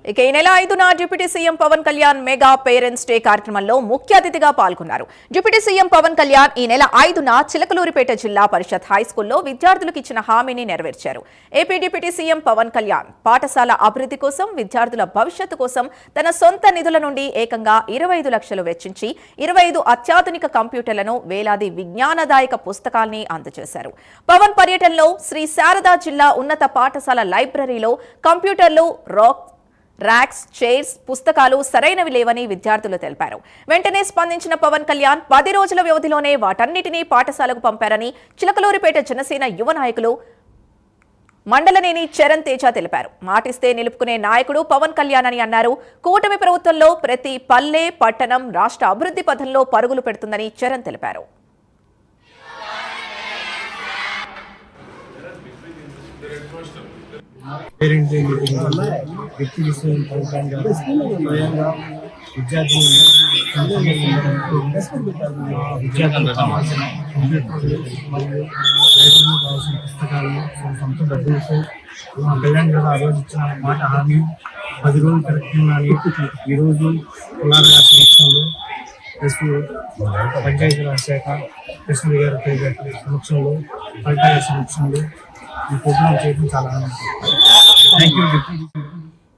ఇక ఈ నెల 5న deputy CM Pawan Kalyan mega parents day కార్యక్రమంలో ముఖ్య అతిథిగా పాల్గొన్నారు. డిప్యూటీ సీఎం పవన్ కళ్యాణ్ ఈ నెల 5న చిలకలూరిపేట జిల్లా పరిషత్ హైస్కూల్లో విద్యార్థులకు ఇచ్చిన హామీని నెరవేర్చారు. AP deputy CM Pawan Kalyan పాఠశాల అభివృద్ధి కోసం, విద్యార్థుల భవిష్యత్తు కోసం తన సొంత నిధుల నుండి ఏకంగా 25 లక్షలు వెచ్చించి 25 అత్యాధునిక కంప్యూటర్లను, వేలాది విజ్ఞానదాయక పుస్తకాల్ని అందజేశారు. పవన్ పర్యటనలో శ్రీ శారదా జిల్లా ఉన్నత పాఠశాల లైబ్రరీలో కంప్యూటర్లు, ర్యాక్స్, చైర్స్, పుస్తకాలు సరైనవి లేవని విద్యార్థులు తెలిపారు. వెంటనే స్పందించిన పవన్ కళ్యాణ్ 10 రోజుల వ్యవధిలోనే వాటన్నిటినీ పాఠశాలకు పంపారని చిలకలూరిపేట జనసేన యువ నాయకులు మండలనేని చరణ్ తేజ తెలిపారు. మాటిస్తే నిలుపుకునే నాయకుడు పవన్ కళ్యాణ్ అని అన్నారు. కూటమి ప్రభుత్వంలో ప్రతి పల్లె, పట్టణం రాష్ట్ర అభివృద్ధి పథంలో పరుగులు పెడుతుందని చరణ్ తెలిపారు. పేరెంట్ డే మీటింగ్ వల్ల డిప్యూటీ సీఎం పవన్ కళ్యాణ్ స్వయంగా విద్యార్థులకు కావాల్సిన కంప్యూటర్లు మరియు రైతులకు కావాల్సిన పుస్తకాలను సొంత డబ్బులతో కళ్యాణ్ గారు ఆ రోజు ఇచ్చిన మాట హామీ 10 రోజులు కరెక్ట్గానే ఈరోజు కులాల సమక్షంలో ప్లస్ పంచాయతీరాజ్ శాఖ కృష్ణ గారి సమక్షంలో కలెక్టర్ గారి సమక్షంలో ఈ ప్రోగ్రాం చేయడం చాలా ఆనందం. Thank you deputy